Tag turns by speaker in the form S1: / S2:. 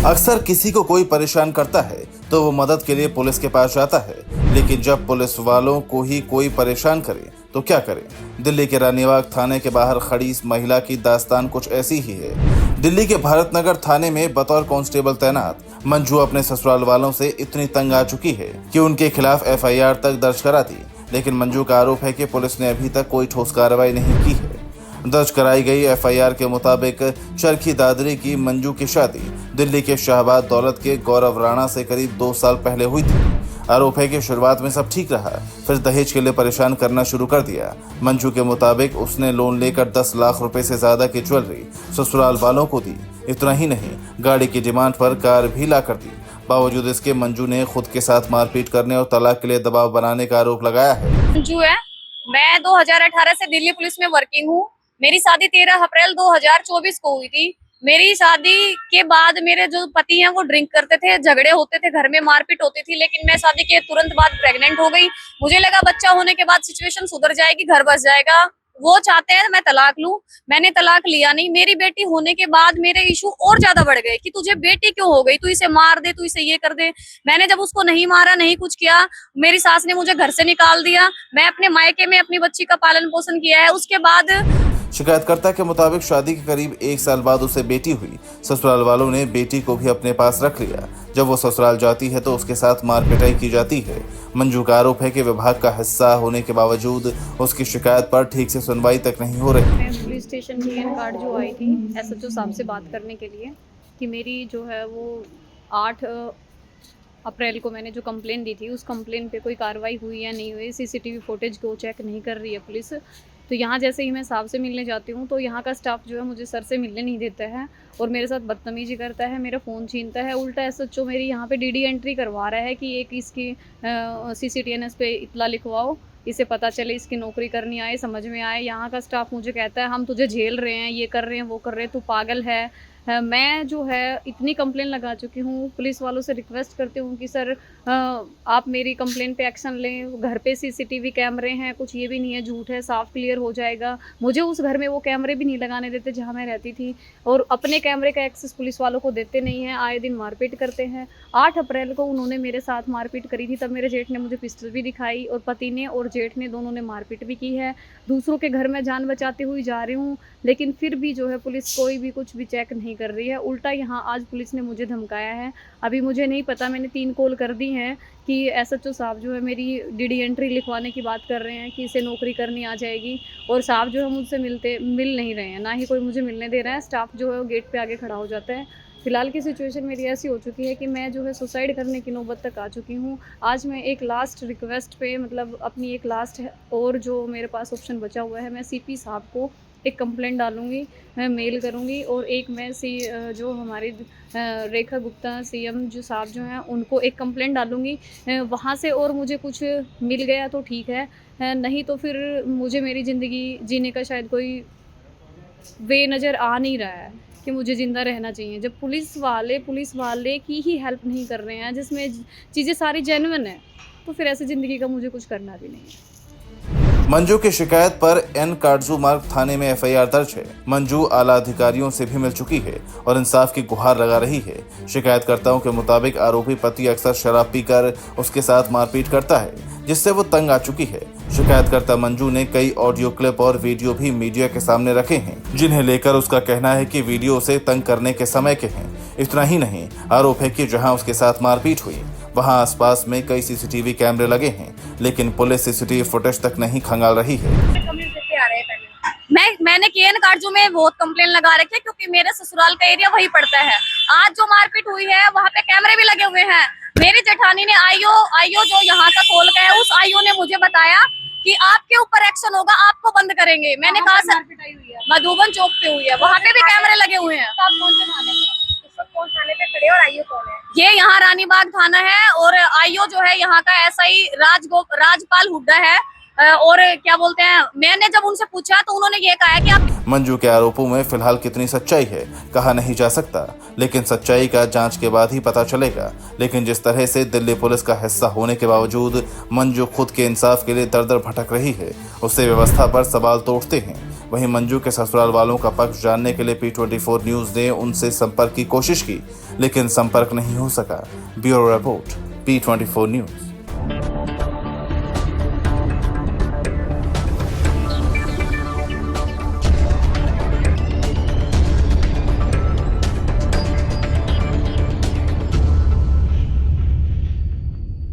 S1: अक्सर किसी को कोई परेशान करता है तो वो मदद के लिए पुलिस के पास जाता है, लेकिन जब पुलिस वालों को ही कोई परेशान करे तो क्या करे। दिल्ली के रानीबाग थाने के बाहर खड़ी इस महिला की दास्तान कुछ ऐसी ही है। दिल्ली के भारत नगर थाने में बतौर कांस्टेबल तैनात मंजू अपने ससुराल वालों से इतनी तंग आ चुकी है कि उनके खिलाफ एफआईआर तक दर्ज करा दी, लेकिन मंजू का आरोप है कि पुलिस ने अभी तक कोई ठोस कार्रवाई नहीं की है। दर्ज कराई गई एफआईआर के मुताबिक चरखी दादरी की मंजू की शादी दिल्ली के शाहबाद दौलत के गौरव राणा से करीब 2 साल पहले हुई थी। आरोप है कि शुरुआत में सब ठीक रहा, फिर दहेज के लिए परेशान करना शुरू कर दिया। मंजू के मुताबिक उसने लोन लेकर 10 लाख रुपए से ज्यादा की ज्वेलरी ससुराल वालों को दी। इतना ही नहीं, गाड़ी की डिमांड पर कार भी ला कर दी। बावजूद इसके मंजू ने खुद के साथ मारपीट करने और तलाक के लिए दबाव बनाने का आरोप लगाया है।
S2: मंजू है, मैं 2018 से दिल्ली पुलिस में वर्किंग हूँ। मेरी शादी 13 अप्रैल 2024 को हुई थी। मेरी शादी के बाद मेरे जो पति हैं वो ड्रिंक करते थे, झगड़े होते थे, घर में मारपीट होती थी, लेकिन मैं शादी के तुरंत बाद प्रेग्नेंट हो गई। मुझे लगा बच्चा होने के बाद सिचुएशन सुधर जाएगी, घर बस जाएगा। वो चाहते हैं मैं तलाक लूं, मैंने तलाक लिया नहीं। मेरी बेटी होने के बाद मेरे इशू और ज्यादा बढ़ गए कि तुझे बेटी क्यों हो गई, तू इसे मार दे, तू इसे ये कर दे। मैंने जब उसको नहीं मारा, नहीं कुछ किया, मेरी सास ने मुझे घर से निकाल दिया। मैं अपने मायके में अपनी बच्ची का पालन पोषण किया है। उसके बाद
S1: शिकायतकर्ता के मुताबिक शादी के करीब 1 साल बाद उसे बेटी हुई। ससुराल वालों ने बेटी को भी अपने पास रख लिया। जब वो ससुराल जाती है तो उसके साथ मारपिटाई की जाती है। मंजू का आरोप है कि विभाग का हिस्सा होने के बावजूद उसकी शिकायत पर ठीक से सुनवाई तक नहीं हो रही।
S3: मैं पुलिस स्टेशन की एन कार्ड जो आई थी एसएचओ साहब से बात करने के लिए कि मेरी जो है वो 8 अप्रैल को मैंने जो कंप्लेन दी थी उस कंप्लेन पे कोई कार्रवाई हुई या नहीं हुई, सीसीटीवी फुटेज को चेक नहीं कर रही है पुलिस। तो यहाँ जैसे ही मैं साहब से मिलने जाती हूँ तो यहाँ का स्टाफ जो है मुझे सर से मिलने नहीं देता है और मेरे साथ बदतमीजी करता है, मेरा फ़ोन छीनता है। उल्टा एसएचओ मेरी यहाँ पे डीडी एंट्री करवा रहा है कि एक इसकी सीसीटीएनएस पे इतला लिखवाओ, इसे पता चले, इसकी नौकरी करनी आए, समझ में आए। यहाँ का स्टाफ मुझे कहता है हम तुझे झेल रहे हैं, ये कर रहे हैं, वो कर रहे हैं, तू पागल है। मैं जो है इतनी कंप्लेन लगा चुकी हूँ। पुलिस वालों से रिक्वेस्ट करती हूँ कि सर आप मेरी कंप्लेन पे एक्शन लें। घर पे सीसीटीवी कैमरे हैं, कुछ ये भी नहीं है, झूठ है, साफ क्लियर हो जाएगा। मुझे उस घर में वो कैमरे भी नहीं लगाने देते जहाँ मैं रहती थी और अपने कैमरे का एक्सेस पुलिस वालों को देते नहीं हैं। आए दिन मारपीट करते हैं। 8 अप्रैल को उन्होंने मेरे साथ मारपीट करी थी, तब मेरे जेठ ने मुझे पिस्टल भी दिखाई और पति ने और जेठ ने दोनों ने मारपीट भी की है। दूसरों के घर में जान बचाती हुई जा रही हूँ, लेकिन फिर भी जो है पुलिस कोई भी कुछ भी चेक नहीं कर रही है। उल्टा यहाँ आज पुलिस ने मुझे धमकाया है। अभी मुझे नहीं पता, मैंने 3 कॉल कर दी हैं कि एसएचओ साहब जो है मेरी डीडी एंट्री लिखवाने की बात कर रहे हैं कि इसे नौकरी करनी आ जाएगी और साहब जो है मुझसे मिल नहीं रहे हैं, ना ही कोई मुझे मिलने दे रहा है। स्टाफ जो है वो गेट पे आगे खड़ा हो जाता है। फिलहाल की सिचुएशन मेरी ऐसी हो चुकी है कि मैं जो है सुसाइड करने की नौबत तक आ चुकी हूँ। आज मैं एक लास्ट रिक्वेस्ट पे, मतलब अपनी एक लास्ट और जो मेरे पास ऑप्शन बचा हुआ है, मैं सीपी साहब को एक कंप्लेंट डालूंगी, मैं मेल करूंगी और एक मैं जो हमारी रेखा गुप्ता सीएम जो साहब जो हैं उनको एक कंप्लेंट डालूंगी। वहाँ से और मुझे कुछ मिल गया तो ठीक है, नहीं तो फिर मुझे मेरी ज़िंदगी जीने का शायद कोई वे नज़र आ नहीं रहा है कि मुझे ज़िंदा रहना चाहिए। जब पुलिस वाले की ही हेल्प नहीं कर रहे हैं, जिसमें चीज़ें सारी जेन्युइन है, तो फिर ऐसी ज़िंदगी का मुझे कुछ करना भी नहीं है।
S1: मंजू की शिकायत पर एन काटजू मार्ग थाने में एफआईआर दर्ज है। मंजू आला अधिकारियों से भी मिल चुकी है और इंसाफ की गुहार लगा रही है। शिकायतकर्ताओं के मुताबिक आरोपी पति अक्सर शराब पीकर उसके साथ मारपीट करता है, जिससे वो तंग आ चुकी है। शिकायतकर्ता मंजू ने कई ऑडियो क्लिप और वीडियो भी मीडिया के सामने रखे हैं, जिन्हें लेकर उसका कहना है कि वीडियो उसे तंग करने के समय के हैं। इतना ही नहीं, आरोप है कि जहां उसके साथ मारपीट हुई वहां आसपास में कई सीसीटीवी कैमरे लगे हैं, लेकिन पुलिस सीसीटीवी फुटेज तक नहीं खंगाल रही है।
S2: मैंने केएन काटजू में बहुत कंप्लेन लगा रखी है क्योंकि मेरे ससुराल का एरिया वही पड़ता है। आज जो मारपीट हुई है वहाँ पे कैमरे भी लगे हुए हैं। मेरी जेठानी ने आईओ जो यहाँ का खोल का है, उस आईओ ने मुझे बताया कि आपके ऊपर एक्शन होगा, आपको बंद करेंगे। मैंने कहा सर, मधुबन चौक पे हुई है, वहाँ पे भी कैमरे लगे हुए हैं। कौन थाने पे खड़े और आईओ कौन है? ये यहाँ रानीबाग थाना है और आईओ जो है यहाँ का एसआई राजपाल हुड्डा है। और क्या बोलते हैं, मैंने जब उनसे पूछा तो उन्होंने ये कहा है कि आप
S1: मंजू के आरोपों में फिलहाल कितनी सच्चाई है कहा नहीं जा सकता, लेकिन सच्चाई का जांच के बाद ही पता चलेगा। लेकिन जिस तरह से दिल्ली पुलिस का हिस्सा होने के बावजूद मंजू खुद के इंसाफ के लिए दर दर भटक रही है, उससे व्यवस्था पर सवाल तो उठते हैं। वहीं मंजू के ससुराल वालों का पक्ष जानने के लिए P24 न्यूज ने उनसे संपर्क की कोशिश की, लेकिन संपर्क नहीं हो सका। Bureau report, P24 news.